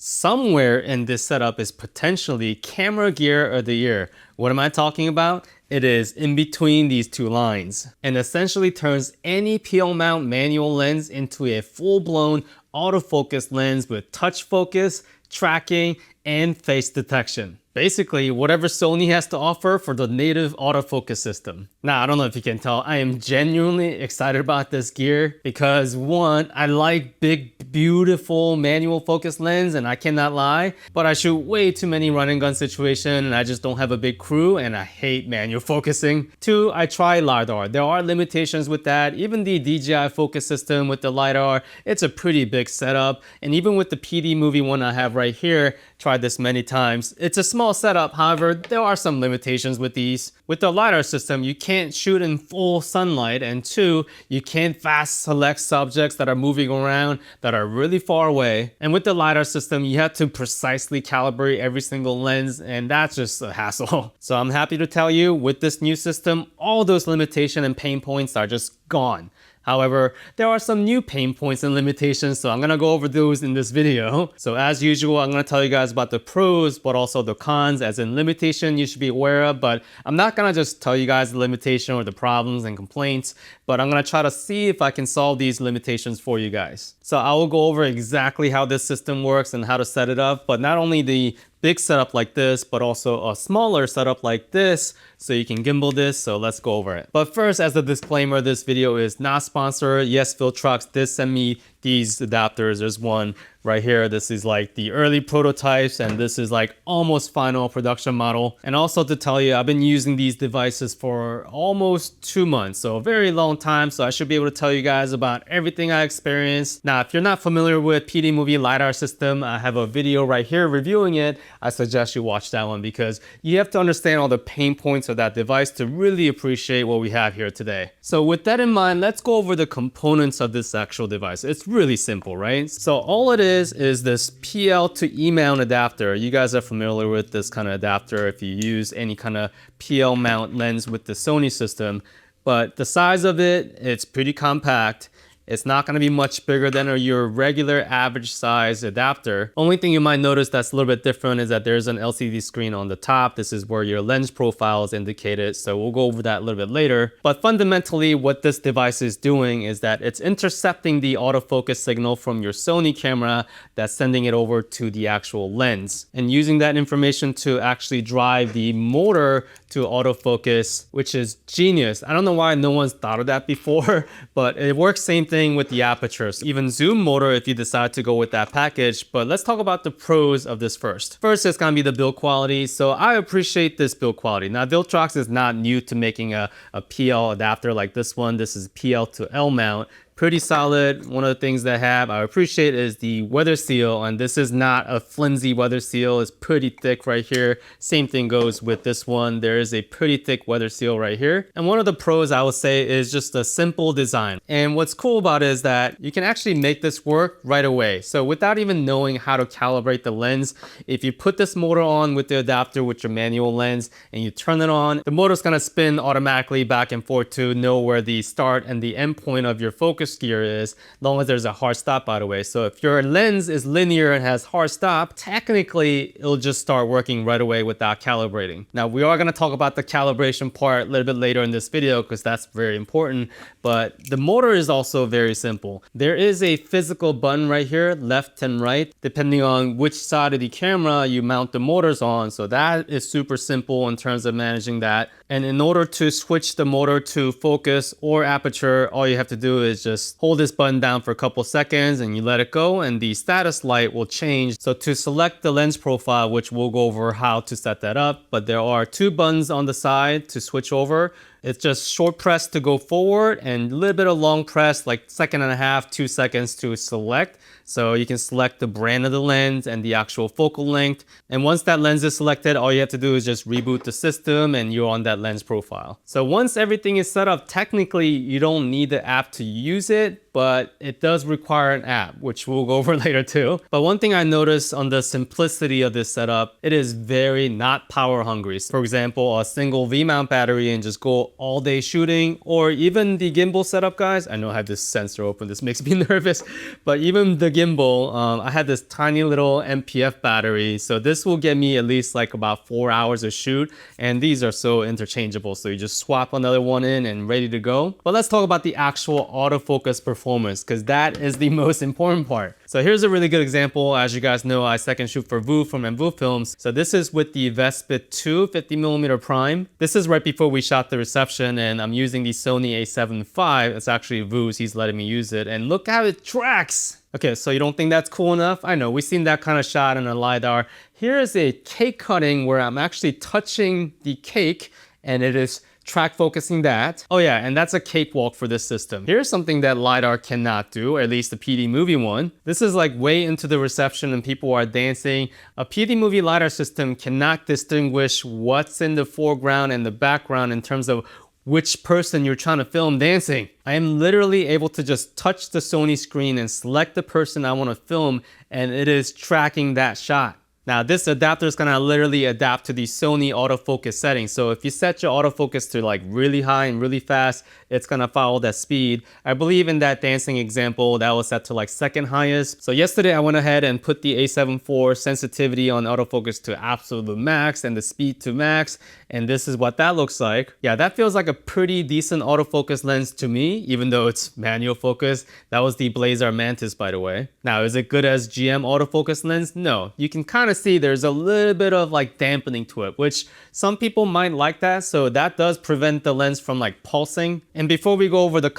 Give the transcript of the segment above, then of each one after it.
Somewhere in this setup is potentially camera gear of the year. What am I talking about? It is in between these two lines and essentially turns any PL mount manual lens into a full-blown autofocus lens with touch focus, tracking, and face detection. Basically, whatever Sony has to offer for the native autofocus system. Now, I don't know if you can tell, I am genuinely excited about this gear because one, I like big, beautiful manual focus lens and I cannot lie, but I shoot way too many run and gun situations and I just don't have a big crew and I hate manual focusing. Two, I try LiDAR. There are limitations with that. Even the DJI focus system with the LiDAR, it's a pretty big setup. And even with the PD movie one I have right here, tried this many times. It's a small setup, however, there are some limitations with these. With the LiDAR system, you can't shoot in full sunlight, and two, you can't fast select subjects that are moving around that are really far away. And with the LiDAR system, you have to precisely calibrate every single lens, and that's just a hassle. So I'm happy to tell you, with this new system, all those limitations and pain points are just gone. However, there are some new pain points and limitations, so I'm gonna go over those in this video. So as usual, I'm gonna tell you guys about the pros, but also the cons, as in limitation you should be aware of, but I'm not gonna just tell you guys the limitation or the problems and complaints, but I'm gonna try to see if I can solve these limitations for you guys. So I will go over exactly how this system works and how to set it up, but not only the big setup like this, but also a smaller setup like this, so you can gimbal this. So let's go over it. But first, as a disclaimer, this video is not sponsored. Yes, Viltrox did send me these adapters. There's one right here. This is like the early prototypes, and this is like almost final production model. And also to tell you, I've been using these devices for almost 2 months, so a very long time. So I should be able to tell you guys about everything I experienced. Now, if you're not familiar with PD movie LiDAR system, I have a video right here reviewing it. I suggest you watch that one because you have to understand all the pain points of that device to really appreciate what we have here today. So with that in mind, let's go over the components of this actual device. It's really simple, right? So all it is this PL to E mount adapter. You guys are familiar with this kind of adapter if you use any kind of PL mount lens with the Sony system, but the size of it, it's pretty compact. It's not going to be much bigger than your regular average size adapter. Only thing you might notice that's a little bit different is that there's an LCD screen on the top. This is where your lens profile is indicated. So we'll go over that a little bit later. But fundamentally, what this device is doing is that it's intercepting the autofocus signal from your Sony camera that's sending it over to the actual lens and using that information to actually drive the motor to autofocus, which is genius. I don't know why no one's thought of that before, but it works same thing with the aperture. So even zoom motor if you decide to go with that package. But let's talk about the pros of this first. First, it's gonna be the build quality. So I appreciate this build quality. Now, Viltrox is not new to making a PL adapter like this one. This is PL to L mount. Pretty solid. One of the things that I appreciate is the weather seal, and this is not a flimsy weather seal. It's pretty thick right here. Same thing goes with this one. There is a pretty thick weather seal right here. And one of the pros I would say is just a simple design. And what's cool about it is that you can actually make this work right away. So without even knowing how to calibrate the lens, if you put this motor on with the adapter with your manual lens and you turn it on, the motor's gonna spin automatically back and forth to know where the start and the end point of your focus gear is, as long as there's a hard stop, by the way. So if your lens is linear and has hard stop, technically it'll just start working right away without calibrating. Now, we are going to talk about the calibration part a little bit later in this video because that's very important, but the motor is also very simple. There is a physical button right here, left and right, depending on which side of the camera you mount the motors on. So that is super simple in terms of managing that. And in order to switch the motor to focus or aperture, all you have to do is just hold this button down for a couple seconds and you let it go and the status light will change. So to select the lens profile, which we'll go over how to set that up, but there are 2 buttons on the side to switch over. It's just short press to go forward and a little bit of long press, like 1.5 seconds, 2 seconds to select. So you can select the brand of the lens and the actual focal length. And once that lens is selected, all you have to do is just reboot the system and you're on that lens profile. So once everything is set up, technically you don't need the app to use it, but it does require an app, which we'll go over later too. But one thing I noticed on the simplicity of this setup, it is very not power hungry. For example, a single V-mount battery and just go all day shooting, or even the gimbal setup, guys. I know I have this sensor open, this makes me nervous, but even the gimbal, I had this tiny little MPF battery. So this will get me at least like about 4 hours of shoot. And these are so interchangeable. So you just swap another one in and ready to go. But let's talk about the actual autofocus performance, because that is the most important part. So here's a really good example. As you guys know, I second shoot for VU from VU Films. So this is with the Vespid 2 50mm prime. This is right before we shot the reception, and I'm using the Sony A7 V. It's actually VU's, he's letting me use it. And look how it tracks. Okay, so you don't think that's cool enough? I know, we've seen that kind of shot in a LiDAR. Here is a cake cutting where I'm actually touching the cake and it is track focusing that. Oh yeah, and that's a cakewalk for this system. Here's something that LiDAR cannot do, or at least the PD movie one. This is like way into the reception and people are dancing. A PD movie LiDAR system cannot distinguish what's in the foreground and the background in terms of which person you're trying to film dancing. I am literally able to just touch the Sony screen and select the person I want to film, and it is tracking that shot. Now this adapter is gonna literally adapt to the Sony autofocus settings. So if you set your autofocus to like really high and really fast, it's gonna follow that speed. I believe in that dancing example, that was set to like second highest. So yesterday I went ahead and put the A7 IV sensitivity on autofocus to absolute max and the speed to max. And this is what that looks like. Yeah, that feels like a pretty decent autofocus lens to me, even though it's manual focus. That was the Blazar Mantis, by the way. Now, is it good as GM autofocus lens? No. You can kind of see there's a little bit of like dampening to it, which some people might like that. So that does prevent the lens from like pulsing. And before we go over the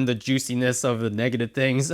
the juiciness of the negative things,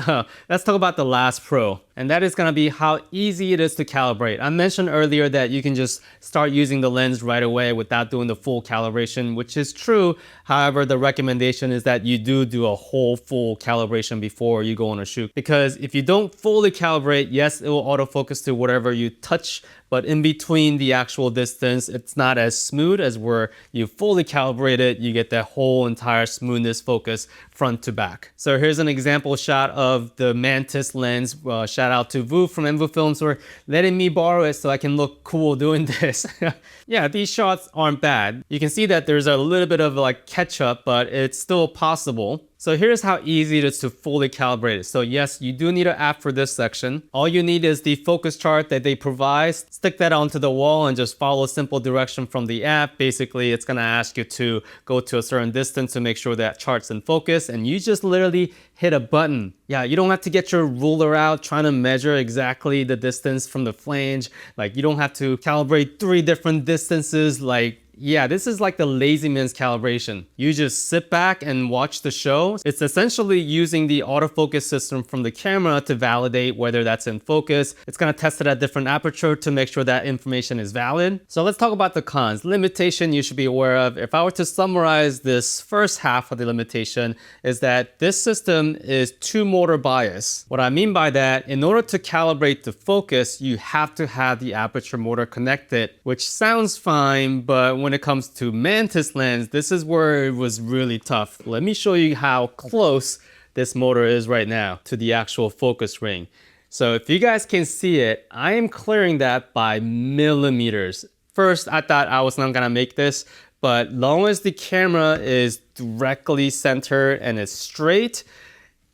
let's talk about the last pro. And that is gonna be how easy it is to calibrate. I mentioned earlier that you can just start using the lens right away without doing the full calibration, which is true. However, the recommendation is that you do a whole full calibration before you go on a shoot. Because if you don't fully calibrate, yes, it will autofocus to whatever you touch, but in between the actual distance, it's not as smooth as where you fully calibrate it, you get that whole entire smoothness focus front to back. So here's an example shot of the Mantis lens. Shout out to VU from VU Films for letting me borrow it so I can look cool doing this. Yeah, these shots aren't bad. You can see that there's a little bit of like catch up, but it's still possible. So here's how easy it is to fully calibrate it. So yes, you do need an app for this section. All you need is the focus chart that they provide. Stick that onto the wall and just follow a simple direction from the app. Basically, it's gonna ask you to go to a certain distance to make sure that chart's in focus, and you just literally hit a button. Yeah, you don't have to get your ruler out trying to measure exactly the distance from the flange. Like, you don't have to calibrate 3 different distances. Like, yeah, this is like the lazy man's calibration. You just sit back and watch the show. It's essentially using the autofocus system from the camera to validate whether that's in focus. It's gonna test it at different aperture to make sure that information is valid. So let's talk about the cons. Limitation you should be aware of. If I were to summarize this first half of the limitation, is that this system is 2-motor bias. What I mean by that, in order to calibrate the focus, you have to have the aperture motor connected, which sounds fine, but when it comes to Mantis lens, this is where it was really tough. Let me show you how close this motor is right now to the actual focus ring. So if you guys can see it, I am clearing that by millimeters. First, I thought I was not gonna make this, but long as the camera is directly centered and it's straight,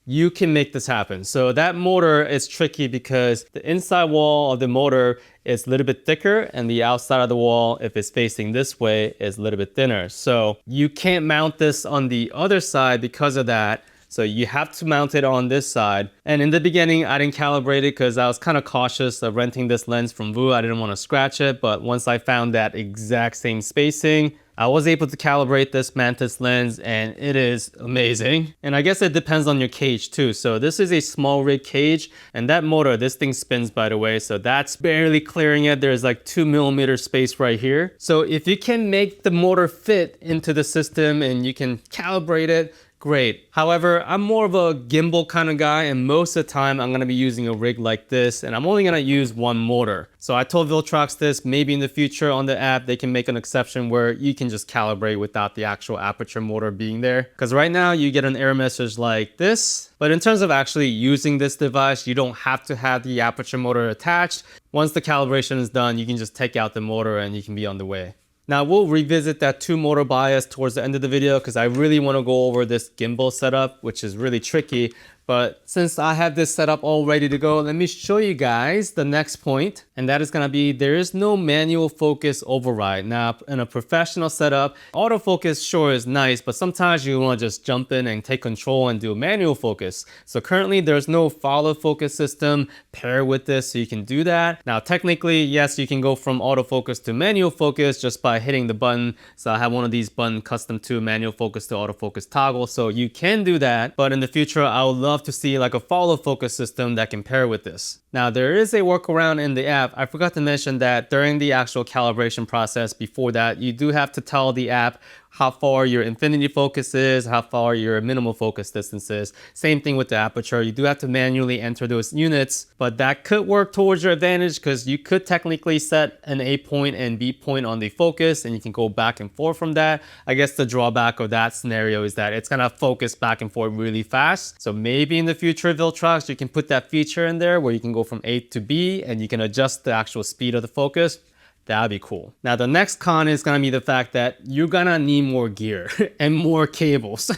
you can make this happen. So that motor is tricky because the inside wall of the motor is a little bit thicker and the outside of the wall, if it's facing this way, is a little bit thinner. So you can't mount this on the other side because of that. So you have to mount it on this side. And in the beginning, I didn't calibrate it because I was kind of cautious of renting this lens from VU. I didn't want to scratch it. But once I found that exact same spacing, I was able to calibrate this Mantis lens, and it is amazing. And I guess it depends on your cage too. So this is a small rig cage, and that motor, this thing spins, by the way, so that's barely clearing it. There's like 2mm space right here. So if you can make the motor fit into the system and you can calibrate it, great. However, I'm more of a gimbal kind of guy, and most of the time I'm gonna be using a rig like this, and I'm only gonna use one motor. So I told Viltrox this, maybe in the future on the app, they can make an exception where you can just calibrate without the actual aperture motor being there. Because right now you get an error message like this, but in terms of actually using this device, you don't have to have the aperture motor attached. Once the calibration is done, you can just take out the motor and you can be on the way. Now we'll revisit that 2-motor bias towards the end of the video because I really want to go over this gimbal setup, which is really tricky. But since I have this setup all ready to go, let me show you guys the next point. And that is going to be, there is no manual focus override. Now, in a professional setup, autofocus sure is nice, but sometimes you want to just jump in and take control and do a manual focus. So currently there's no follow focus system paired with this, so you can do that. Now, technically, yes, you can go from autofocus to manual focus just by hitting the button. So I have one of these buttons custom to manual focus to autofocus toggle. So you can do that, but in the future, I would love to see like a follow focus system that can pair with this. Now there is a workaround in the app. I forgot to mention that during the actual calibration process before that, you do have to tell the app how far your infinity focus is, how far your minimal focus distance is. Same thing with the aperture. You do have to manually enter those units, but that could work towards your advantage because you could technically set an A point and B point on the focus and you can go back and forth from that. I guess the drawback of that scenario is that it's gonna focus back and forth really fast. So maybe in the future, Viltrox, you can put that feature in there where you can go from A to B and you can adjust the actual speed of the focus. That'd be cool. Now, the next con is gonna be the fact that you're gonna need more gear and more cables.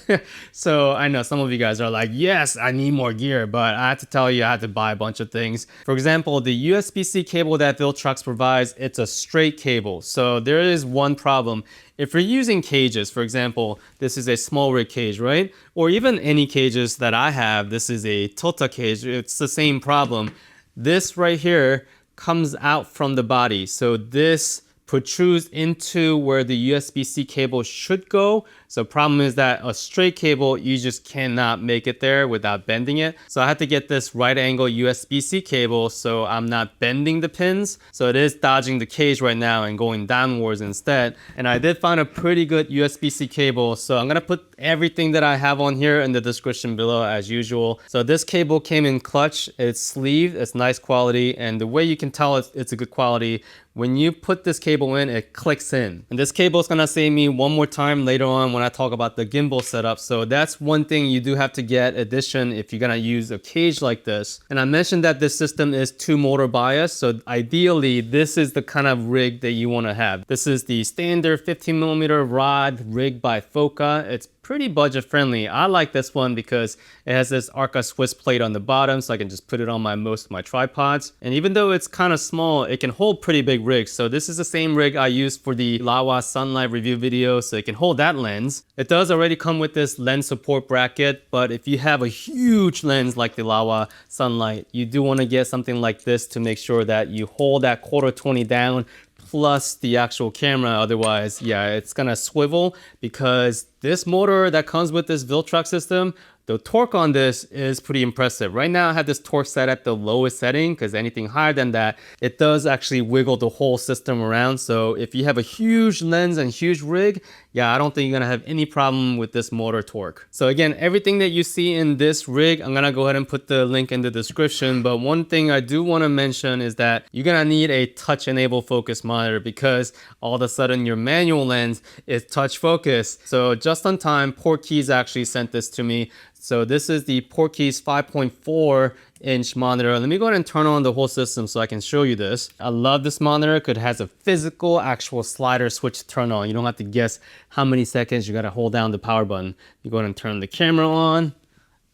So I know some of you guys are like, yes, I need more gear, but I have to tell you, I had to buy a bunch of things. For example, the USB-C cable that Viltrox provides, it's a straight cable. So there is one problem. If you're using cages, for example, this is a small rig cage, right? Or even any cages that I have, this is a Tota cage, it's the same problem. This right here comes out from the body. So this protrudes into where the USB-C cable should go. So problem is that a straight cable, you just cannot make it there without bending it. So I had to get this right angle USB-C cable so I'm not bending the pins. So it is dodging the cage right now and going downwards instead. And I did find a pretty good USB-C cable. So I'm gonna put everything that I have on here in the description below as usual. So this cable came in clutch, it's sleeved, it's nice quality. And the way you can tell it's a good quality, when you put this cable in, it clicks in. And this cable is gonna save me one more time later on when I talk about the gimbal setup. So that's one thing you do have to get addition if you're gonna use a cage like this. And I mentioned that this system is 2-motor bias. So ideally, this is the kind of rig that you wanna have. This is the standard 15mm rod rig by Foca. It's pretty budget friendly. I like this one because it has this Arca Swiss plate on the bottom, so I can just put it on most of my tripods. And even though it's kind of small, it can hold pretty big rigs. So this is the same rig I used for the Laowa Sunlight review video, so it can hold that lens. It does already come with this lens support bracket, but if you have a huge lens like the Laowa Sunlight, you do want to get something like this to make sure that you hold that 1/4 down plus the actual camera. Otherwise, yeah, it's gonna swivel because this motor that comes with this Viltrox system, the torque on this is pretty impressive. Right now I have this torque set at the lowest setting because anything higher than that, it does actually wiggle the whole system around. So if you have a huge lens and huge rig, yeah, I don't think you're gonna have any problem with this motor torque. So again, everything that you see in this rig, I'm gonna go ahead and put the link in the description. But one thing I do wanna mention is that you're gonna need a touch enabled focus monitor because all of a sudden your manual lens is touch focus. So just on time, Portkeys actually sent this to me. So this is the Portkeys 5.4-inch monitor. Let me go ahead and turn on the whole system so I can show you this. I love this monitor because it has a physical actual slider switch to turn on. You don't have to guess how many seconds you gotta hold down the power button. You go ahead and turn the camera on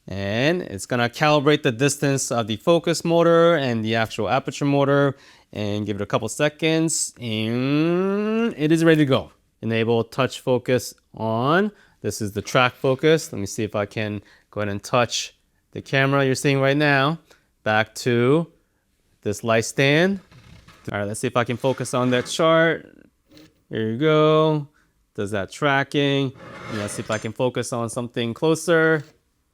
and it's gonna calibrate the distance of the focus motor and the actual aperture motor and give it a couple seconds and it is ready to go. Enable touch focus on. This is the track focus. Let me see if I can go ahead and touch the camera you're seeing right now. Back to this light stand. All right, let's see if I can focus on that chart. Here you go. Does that tracking. And let's see if I can focus on something closer.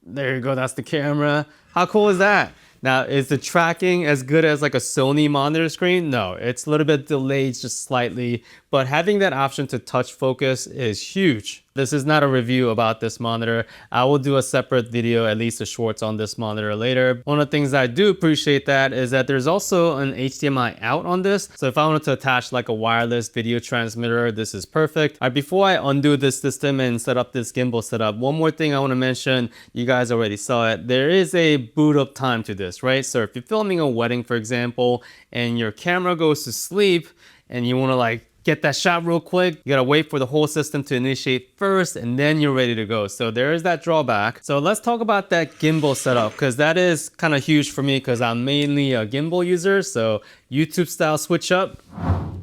There you go, that's the camera. How cool is that? Now, is the tracking as good as like a Sony monitor screen? No, it's a little bit delayed just slightly, but having that option to touch focus is huge. This is not a review about this monitor. I will do a separate video, at least a shorts on this monitor later. One of the things I do appreciate that is that there's also an HDMI out on this. So if I wanted to attach like a wireless video transmitter, this is perfect. All right, before I undo this system and set up this gimbal setup, one more thing I want to mention, you guys already saw it. There is a boot up time to this, right? So if you're filming a wedding, for example, and your camera goes to sleep and you want to like get that shot real quick, you gotta wait for the whole system to initiate first and then you're ready to go. So there is that drawback. So let's talk about that gimbal setup, because that is kind of huge for me because I'm mainly a gimbal user. So YouTube style switch up.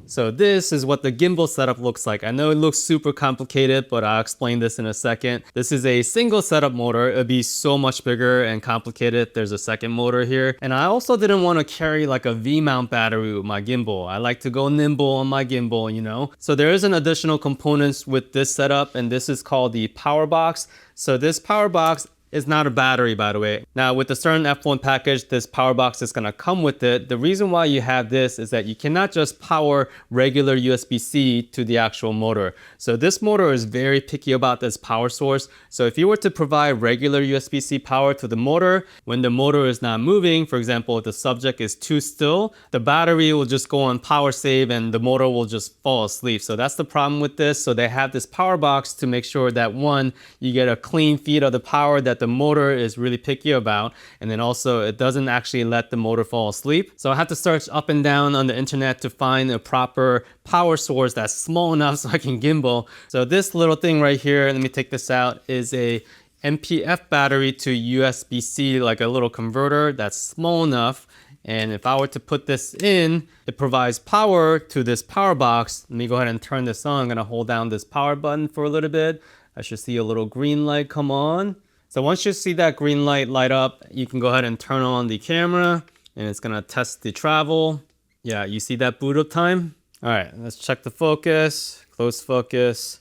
So this is what the gimbal setup looks like. I know it looks super complicated, but I'll explain this in a second. This is a single setup motor. It'd be so much bigger and complicated. There's a second motor here. And I also didn't want to carry like a V-mount battery with my gimbal. I like to go nimble on my gimbal, you know? So there is an additional components with this setup, and this is called the power box. So this power box is not a battery, by the way. Now with the certain F1 package, this power box is gonna come with it. The reason why you have this is that you cannot just power regular USB-C to the actual motor. So this motor is very picky about this power source. So if you were to provide regular USB-C power to the motor, when the motor is not moving, for example, if the subject is too still, the battery will just go on power save and the motor will just fall asleep. So that's the problem with this. So they have this power box to make sure that one, you get a clean feed of the power that the motor is really picky about, and then also it doesn't actually let the motor fall asleep. So I had to search up and down on the internet to find a proper power source that's small enough so I can gimbal. So this little thing right here, let me take this out, is a MPF battery to USB-C, like a little converter that's small enough. And if I were to put this in, it provides power to this power box. Let me go ahead and turn this on. I'm gonna hold down this power button for a little bit. I should see a little green light come on. So once you see that green light light up, you can go ahead and turn on the camera and it's gonna test the travel. Yeah, you see that boot up time? All right, let's check the focus, close focus,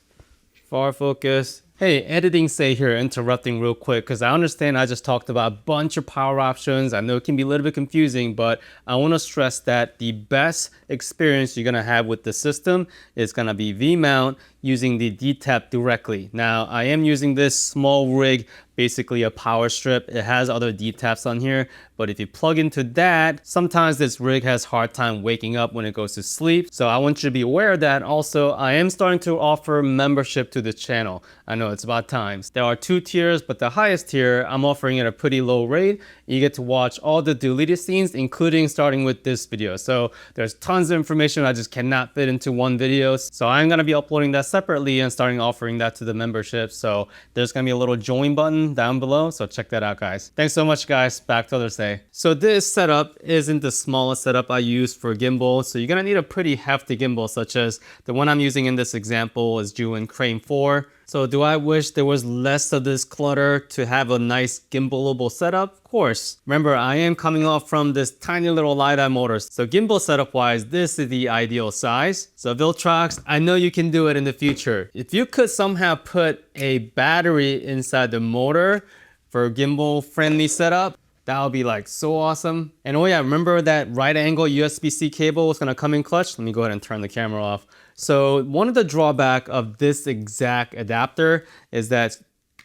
far focus. Hey, editing say here, interrupting real quick, because I understand I just talked about a bunch of power options. I know it can be a little bit confusing, but I want to stress that the best experience you're going to have with the system is going to be V-mount using the D-tap directly. Now, I am using this small rig, basically a power strip. It has other D-taps on here, but if you plug into that, sometimes this rig has a hard time waking up when it goes to sleep. So I want you to be aware of that. Also, I am starting to offer membership to this channel. I know it's about time. There are 2 tiers, but the highest tier, I'm offering at a pretty low rate. You get to watch all the deleted scenes, including starting with this video. So there's tons of information I just cannot fit into one video. So I'm gonna be uploading that separately and starting offering that to the membership. So there's gonna be a little join button down below. So check that out, guys. Thanks so much, guys. Back to others day. So this setup isn't the smallest setup I use for gimbal. So you're gonna need a pretty hefty gimbal, such as the one I'm using in this example is Juin Crane 4. So do I wish there was less of this clutter to have a nice gimbalable setup? Of course. Remember, I am coming off from this tiny little LiDAR motor. So gimbal setup wise, this is the ideal size. So Viltrox, I know you can do it in the future. If you could somehow put a battery inside the motor for a gimbal friendly setup, that would be like so awesome. And oh yeah, remember that right angle USB-C cable was gonna come in clutch? Let me go ahead and turn the camera off. So one of the drawback of this exact adapter is that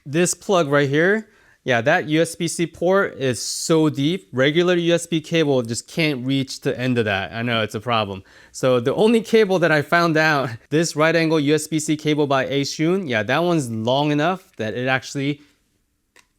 this plug right here, yeah, that USB-C port is so deep. Regular USB cable just can't reach the end of that. I know it's a problem. So the only cable that I found out, this right angle USB-C cable by Asus, yeah, that one's long enough that it actually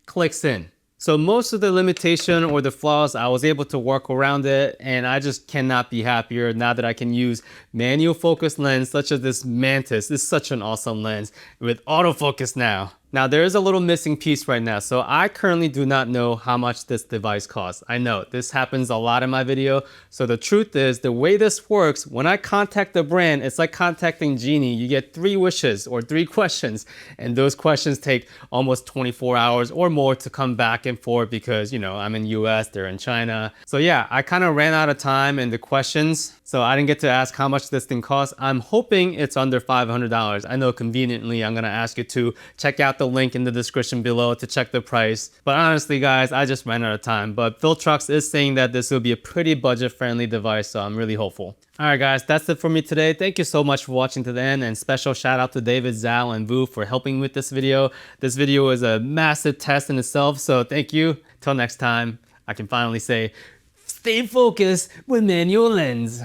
clicks in. So most of the limitation or the flaws, I was able to work around it, and I just cannot be happier now that I can use manual focus lens such as this Mantis. This is such an awesome lens with autofocus now. Now there is a little missing piece right now. So I currently do not know how much this device costs. I know this happens a lot in my video. So the truth is, the way this works, when I contact the brand, it's like contacting Genie. You get 3 wishes or 3 questions, and those questions take almost 24 hours or more to come back and forth because, you know, I'm in US, they're in China. So yeah, I kind of ran out of time in the questions. So I didn't get to ask how much this thing costs. I'm hoping it's under $500. I know conveniently I'm gonna ask you to check out the link in the description below to check the price. But honestly guys, I just ran out of time. But Viltrox is saying that this will be a pretty budget-friendly device, so I'm really hopeful. Alright guys, that's it for me today. Thank you so much for watching to the end, and special shout out to David, Zal, and Vu for helping with this video. This video was a massive test in itself, so thank you. Till next time, I can finally say, stay focused with manual lens.